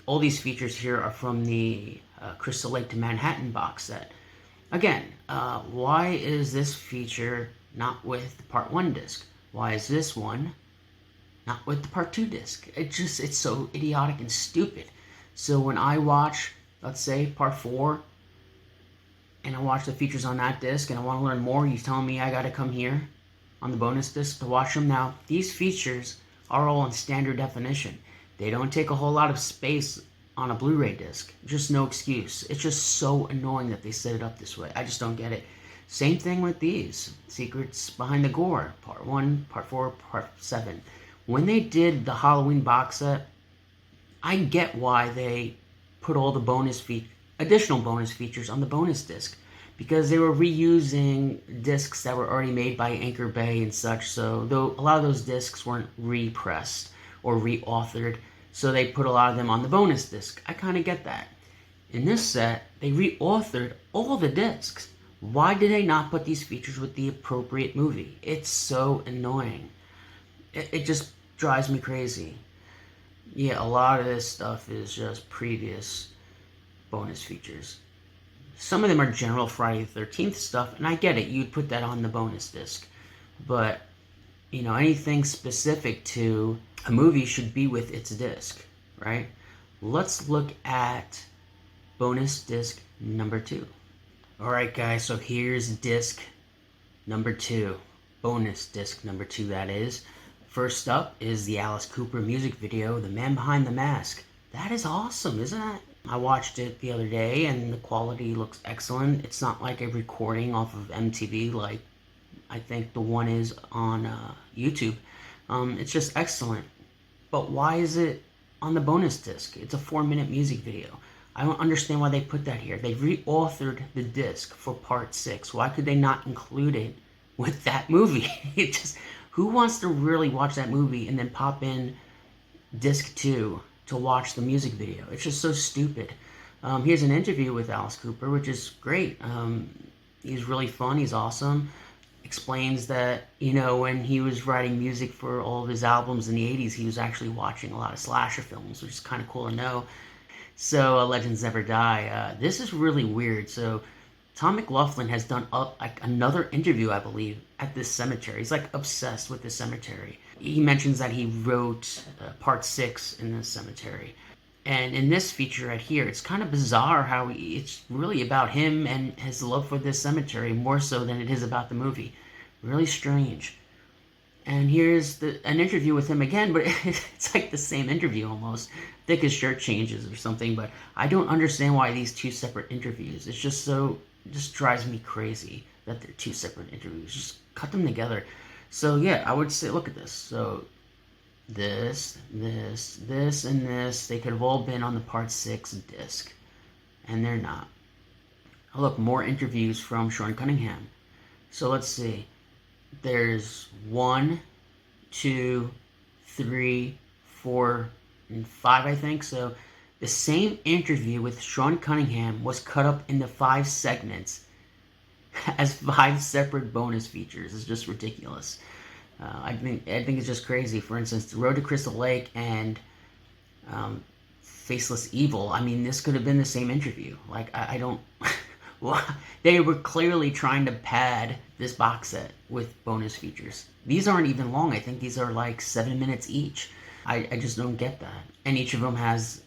All these features here are from the Crystal Lake to Manhattan box set. Again, why is this feature not with the part 1 disc? Why is this one not with the part 2 disc? It's so idiotic and stupid. So when I watch, let's say, part 4, and I watch the features on that disc, and I want to learn more, you telling me I gotta come here on the bonus disc to watch them? Now, these features are all in standard definition. They don't take a whole lot of space on a Blu-ray disc. Just no excuse. It's just so annoying that they set it up this way. I just don't get it. Same thing with these. Secrets Behind the Gore, part 1, part 4, part 7. When they did the Halloween box set, I get why they put all the additional bonus features on the bonus disc, because they were reusing discs that were already made by Anchor Bay and such, so though a lot of those discs weren't repressed or reauthored, so they put a lot of them on the bonus disc. I kind of get that. In this set, they reauthored all the discs. Why did they not put these features with the appropriate movie? It's so annoying. It just drives me crazy. Yeah, a lot of this stuff is just previous bonus features. Some of them are general Friday the 13th stuff, and I get it, you'd put that on the bonus disc. But, you know, anything specific to a movie should be with its disc, right? Let's look at bonus disc number 2. Alright guys, so here's disc number 2. Bonus disc number 2, that is. First up is the Alice Cooper music video, The Man Behind the Mask. That is awesome, isn't it? I watched it the other day and the quality looks excellent. It's not like a recording off of MTV like I think the one is on YouTube. It's just excellent. But why is it on the bonus disc? It's a 4-minute music video. I don't understand why they put that here. They reauthored the disc for part 6. Why could they not include it with that movie? Who wants to really watch that movie and then pop in disc 2 to watch the music video? It's just so stupid. Here's an interview with Alice Cooper, which is great. He's really fun. He's awesome. Explains that, you know, when he was writing music for all of his albums in the 80s, he was actually watching a lot of slasher films, which is kind of cool to know. So, Legends Never Die. This is really weird. So, Tom McLaughlin has done another interview, I believe, at this cemetery. He's like obsessed with this cemetery. He mentions that he wrote part 6 in this cemetery. And in this feature right here, it's kind of bizarre how it's really about him and his love for this cemetery more so than it is about the movie. Really strange. And here's an interview with him again, but it's like the same interview almost. I think his shirt changes or something, but I don't understand why these 2 separate interviews. It just drives me crazy that they're 2 separate interviews. Just cut them together. So yeah, I would say, look at this. So this, and this, they could have all been on the part 6 disc. And they're not. Oh, look, more interviews from Sean Cunningham. So let's see. There's 1, 2, 3, 4, and 5, I think. So the same interview with Sean Cunningham was cut up into 5 segments as 5 separate bonus features. It's just ridiculous. I think it's just crazy. For instance, The Road to Crystal Lake and Faceless Evil. I mean, this could have been the same interview. Like, I don't. Well, they were clearly trying to pad this box set with bonus features. These aren't even long. I think these are like 7 minutes each. I just don't get that. And each of them has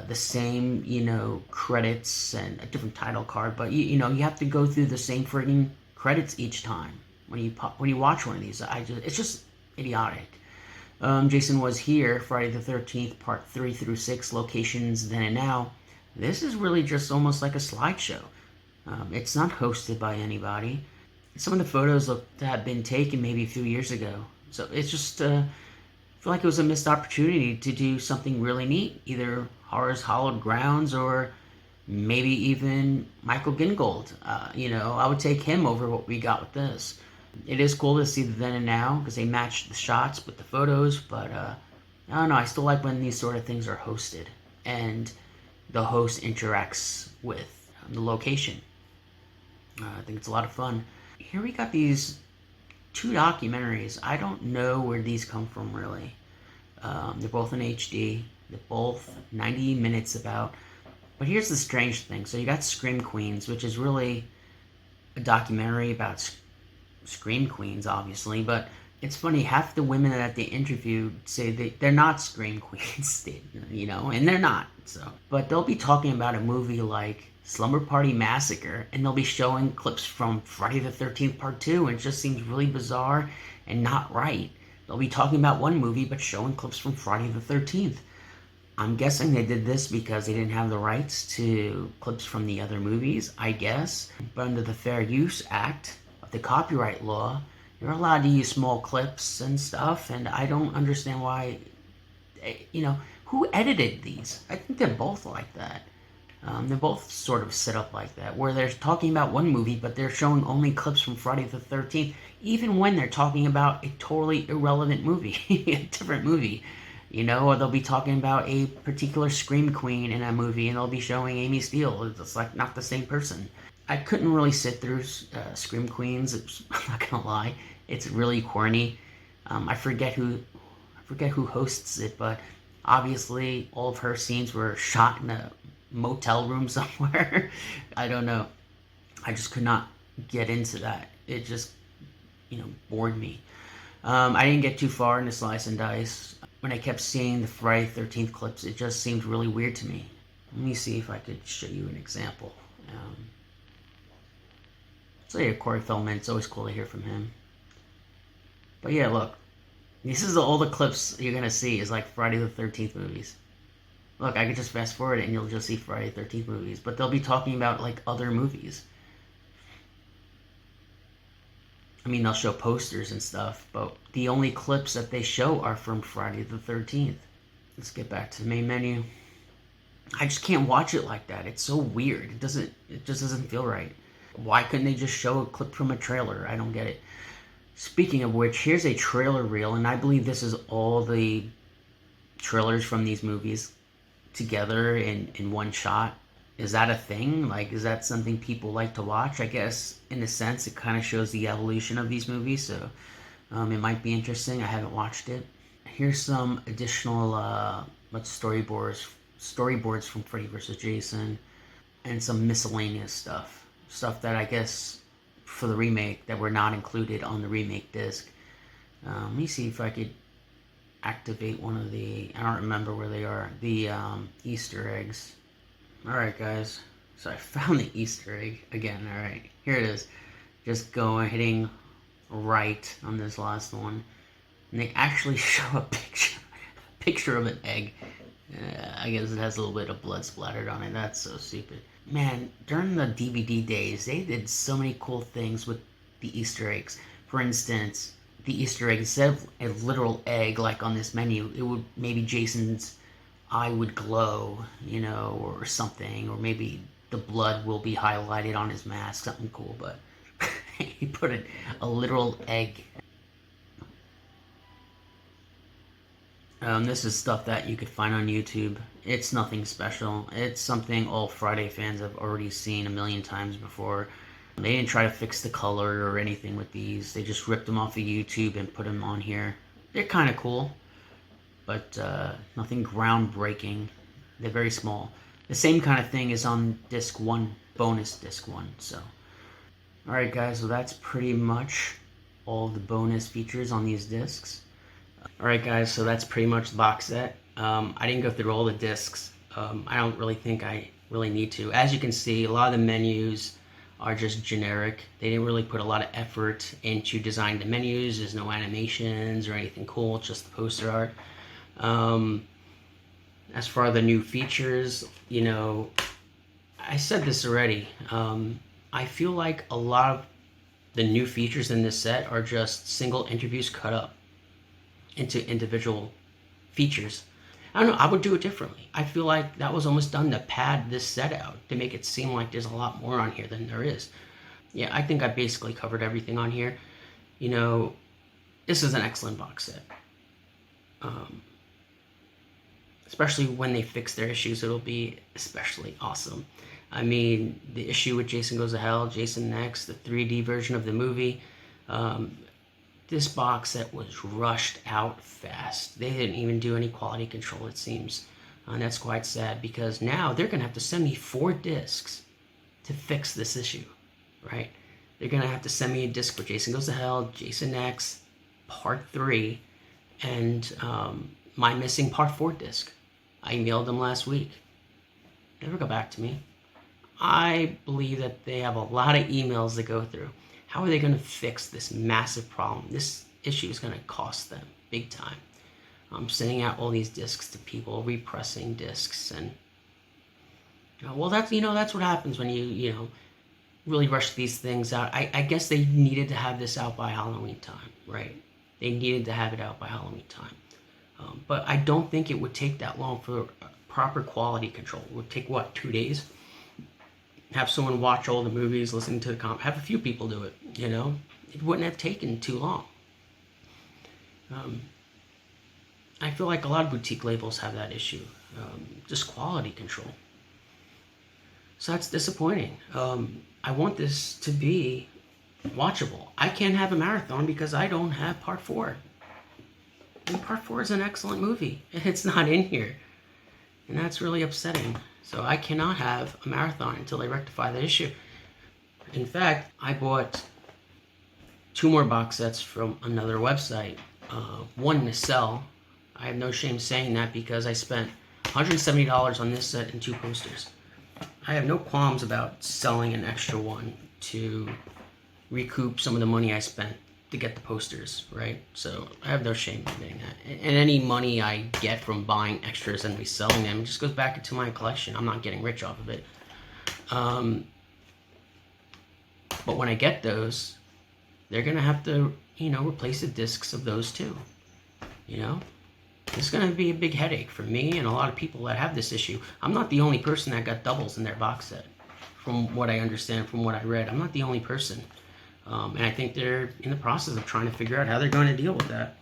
the same, credits and a different title card. But you have to go through the same frigging credits each time when you watch one of these. It's just idiotic. Jason Was Here, Friday the 13th, part 3 through 6, locations then and now. This is really just almost like a slideshow. It's not hosted by anybody. Some of the photos look to have been taken maybe a few years ago. So it's just, I feel like it was a missed opportunity to do something really neat. Either Horror's Hallowed Grounds or maybe even Michael Gingold. I would take him over what we got with this. It is cool to see the then and now because they matched the shots with the photos, but I don't know. I still like when these sort of things are hosted and the host interacts with the location. I think it's a lot of fun. Here we got these 2 documentaries. I don't know where these come from, really. They're both in HD. They're both 90 minutes about. But here's the strange thing. So you got Scream Queens, which is really a documentary about Scream Queens, obviously. But it's funny, half the women that they interviewed say they're not Scream Queens, and they're not. But they'll be talking about a movie like Slumber Party Massacre, and they'll be showing clips from Friday the 13th Part 2, and it just seems really bizarre and not right. They'll be talking about one movie, but showing clips from Friday the 13th. I'm guessing they did this because they didn't have the rights to clips from the other movies, I guess. But under the Fair Use Act of the copyright law, you're allowed to use small clips and stuff, and I don't understand why, who edited these? I think they're both like that. They're both sort of set up like that, where they're talking about one movie, but they're showing only clips from Friday the 13th, even when they're talking about a totally irrelevant movie, a different movie, or they'll be talking about a particular Scream Queen in a movie, and they'll be showing Amy Steele. It's like not the same person. I couldn't really sit through Scream Queens. I'm not gonna lie, it's really corny. I forget who hosts it, but obviously all of her scenes were shot in a motel room somewhere. I don't know. I just could not get into that. It just, bored me. I didn't get too far into Slice and Dice. When I kept seeing the Friday 13th clips, it just seemed really weird to me. Let me see if I could show you an example. So yeah, Corey Feldman, it's always cool to hear from him. But yeah, look. This is all the clips you're going to see is like Friday the 13th movies. Look, I could just fast forward it and you'll just see Friday the 13th movies. But they'll be talking about like other movies. I mean, they'll show posters and stuff, but the only clips that they show are from Friday the 13th. Let's get back to the main menu. I just can't watch it like that. It's so weird. It just doesn't feel right. Why couldn't they just show a clip from a trailer? I don't get it. Speaking of which, here's a trailer reel, and I believe this is all the trailers from these movies together in one shot. Is that a thing? Like, is that something people like to watch? I guess, in a sense, it kind of shows the evolution of these movies, so it might be interesting. I haven't watched it. Here's some additional storyboards from Freddy vs. Jason, and some miscellaneous stuff. Stuff that I guess for the remake that were not included on the remake disc. Let me see if I could activate one of the, I don't remember where they are, the Easter eggs. Alright guys, so I found the Easter egg again. Alright, here it is. Just hitting right on this last one. And they actually show a picture of an egg. I guess it has a little bit of blood splattered on it. That's so stupid. Man, during the DVD days, they did so many cool things with the Easter eggs. For instance, the Easter egg, instead of a literal egg like on this menu, it would, maybe Jason's eye would glow, or something, or maybe the blood will be highlighted on his mask, something cool, but he put a literal egg. This is stuff that you could find on YouTube. It's nothing special. It's something all Friday fans have already seen a million times before. They didn't try to fix the color or anything with these. They just ripped them off of YouTube and put them on here. They're kind of cool, but nothing groundbreaking. They're very small. The same kind of thing is on disc 1, bonus disc 1. So, alright guys, so that's pretty much all the bonus features on these discs. Alright guys, so that's pretty much the box set. I didn't go through all the discs. I don't really think I really need to. As you can see, a lot of the menus are just generic. They didn't really put a lot of effort into designing the menus. There's no animations or anything cool, just the poster art. As for the new features, you know, I said this already. I feel like a lot of the new features in this set are just single interviews cut up into individual features. I don't know, I would do it differently. I feel like that was almost done to pad this set out, to make it seem like there's a lot more on here than there is. Yeah, I think I basically covered everything on here. You know, this is an excellent box set. Especially when they fix their issues, it'll be especially awesome. I mean, the issue with Jason Goes to Hell, Jason Next, the 3D version of the movie, this box set was rushed out fast. They didn't even do any quality control, it seems. And that's quite sad, because now they're going to have to send me 4 discs to fix this issue, right? They're going to have to send me a disc for Jason Goes to Hell, Jason X, Part 3, and my missing Part 4 disc. I emailed them last week. Never got back to me. I believe that they have a lot of emails to go through. How are they going to fix this massive problem? This issue is going to cost them big time. I'm sending out all these discs to people, repressing discs, and well, that's what happens when you really rush these things out. I guess they needed to have this out by Halloween time, right? They needed to have it out by Halloween time. But I don't think it would take that long for proper quality control. It would take, what, 2 days? Have someone watch all the movies, listen to the have a few people do it, you know? It wouldn't have taken too long. I feel like a lot of boutique labels have that issue, just quality control. So that's disappointing. I want this to be watchable. I can't have a marathon because I don't have Part 4. And Part 4 is an excellent movie. It's not in here. And that's really upsetting. So I cannot have a marathon until they rectify that issue. In fact, I bought 2 more box sets from another website. One to sell. I have no shame saying that, because I spent $170 on this set and 2 posters. I have no qualms about selling an extra one to recoup some of the money I spent to get the posters, right? So I have no shame in doing that. And any money I get from buying extras and reselling them just goes back into my collection. I'm not getting rich off of it. But when I get those, they're gonna have to, replace the discs of those too. It's gonna be a big headache for me and a lot of people that have this issue. I'm not the only person that got doubles in their box set. From what I understand, from what I read, I'm not the only person. And I think they're in the process of trying to figure out how they're going to deal with that.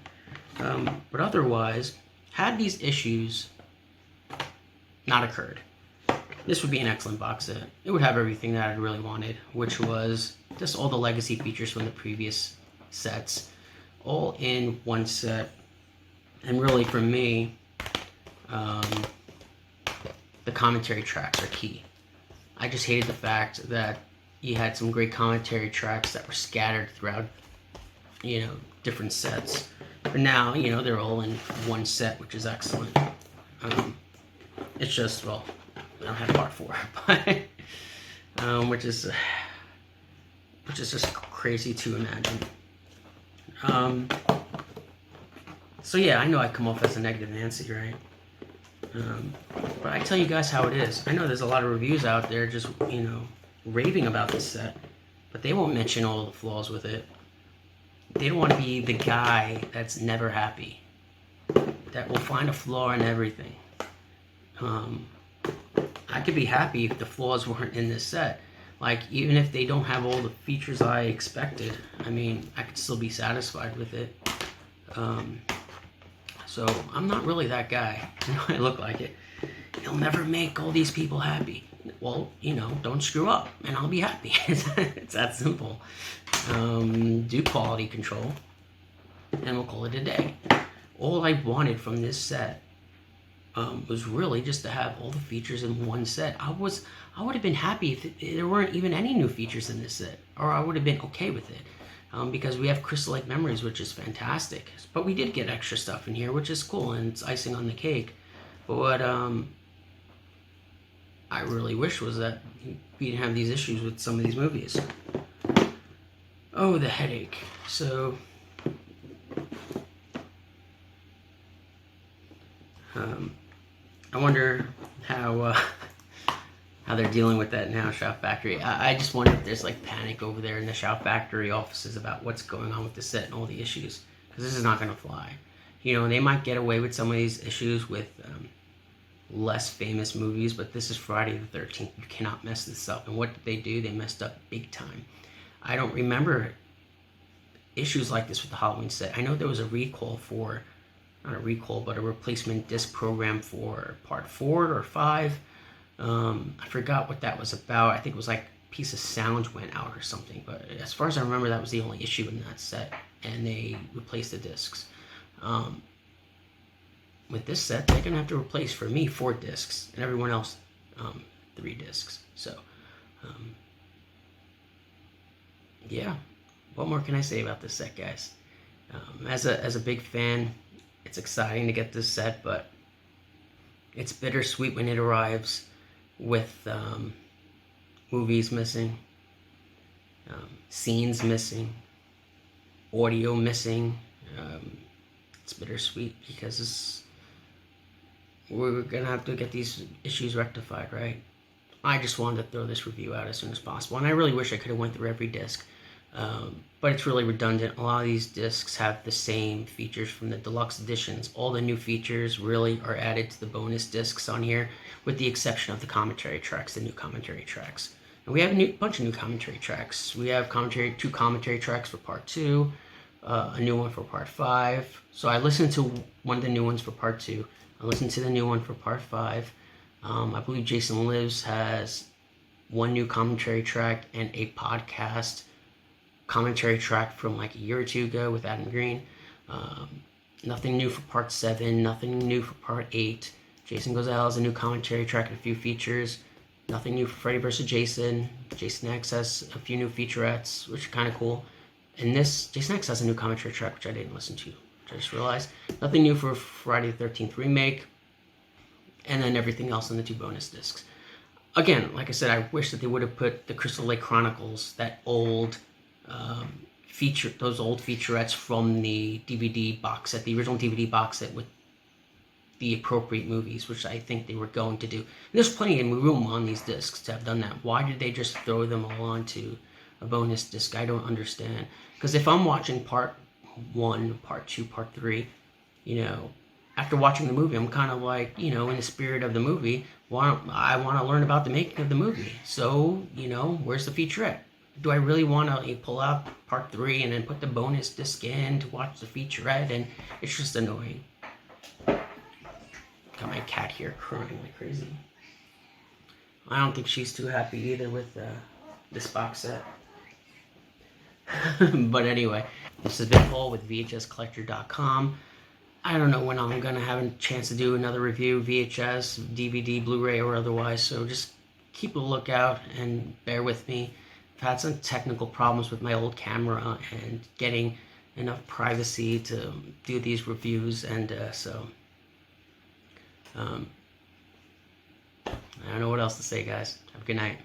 But otherwise, had these issues not occurred, this would be an excellent box set. It would have everything that I really wanted, which was just all the legacy features from the previous sets, all in one set. And really, for me, the commentary tracks are key. I just hated the fact that you had some great commentary tracks that were scattered throughout, different sets. But now, they're all in one set, which is excellent. It's just, well, I don't have Part 4, but which is just crazy to imagine. So yeah, I know I come off as a negative Nancy, right? But I tell you guys how it is. I know there's a lot of reviews out there just, raving about this set, but they won't mention all the flaws with it. They don't want to be the guy that's never happy, that will find a flaw in everything. I could be happy if the flaws weren't in this set. Like, even if they don't have all the features I expected, I mean, I could still be satisfied with it. So I'm not really that guy. I look like it. You'll never make all these people happy. Well, don't screw up and I'll be happy. It's that simple. Do quality control and we'll call it a day. All I wanted from this set was really just to have all the features in one set. I would have been happy if there weren't even any new features in this set, or I would have been okay with it. Because we have Crystal Lake Memories, which is fantastic. But we did get extra stuff in here, which is cool, and it's icing on the cake. But what I really wish was that we didn't have these issues with some of these movies. Oh, the headache. So, I wonder how they're dealing with that now, Shout Factory. I just wonder if there's like panic over there in the Shout Factory offices about what's going on with the set and all the issues. Because this is not going to fly. They might get away with some of these issues with less famous movies, but this is Friday the 13th. You cannot mess this up. And what did they do? They messed up big time. I don't remember issues like this with the Halloween set. I know there was a recall for, not a recall, but a replacement disc program for part 4 or 5. I forgot what that was about. I think it was like a piece of sound went out or something. But as far as I remember, that was the only issue in that set. And they replaced the discs. With this set, they're going to have to replace, for me, 4 discs. And everyone else, 3 discs. So, yeah. What more can I say about this set, guys? As a big fan, it's exciting to get this set, but it's bittersweet when it arrives with movies missing, scenes missing, audio missing. It's bittersweet because we're gonna have to get these issues rectified, right? I just wanted to throw this review out as soon as possible, and I really wish I could have went through every disc, but it's really redundant. A lot of these discs have the same features from the deluxe editions. All the new features really are added to the bonus discs on here, with the exception of the commentary tracks, the new commentary tracks. And we have a bunch of new commentary tracks. We have 2 commentary tracks for part 2, a new one for part 5. So I listened to one of the new ones for part 2. I listened to the new one for part 5. I believe Jason Lives has one new commentary track and a podcast commentary track from like a year or 2 ago with Adam Green. Nothing new for part 7. Nothing new for part 8. Jason Gozell has a new commentary track and a few features. Nothing new for Freddy vs. Jason. Jason X has a few new featurettes, which are kind of cool. And this, Jason X has a new commentary track, which I didn't listen to, which I just realized. Nothing new for Friday the 13th Remake. And then everything else in the 2 bonus discs. Again, like I said, I wish that they would have put the Crystal Lake Chronicles, that old those old featurettes from the DVD box set, the original DVD box set with the appropriate movies, which I think they were going to do. And there's plenty of room on these discs to have done that. Why did they just throw them all onto a bonus disc? I don't understand. Because if I'm watching part 1, part 2, part 3, after watching the movie, I'm kind of like, in the spirit of the movie, I want to learn about the making of the movie. So, where's the featurette? Do I really want to pull out part 3 and then put the bonus disc in to watch the featurette? And it's just annoying. Got my cat here crying like crazy. I don't think she's too happy either with this box set. But anyway, this has been Paul with VHScollector.com. I don't know when I'm going to have a chance to do another review, VHS, DVD, Blu-ray, or otherwise, so just keep a lookout and bear with me. I've had some technical problems with my old camera and getting enough privacy to do these reviews, and I don't know what else to say, guys. Have a good night.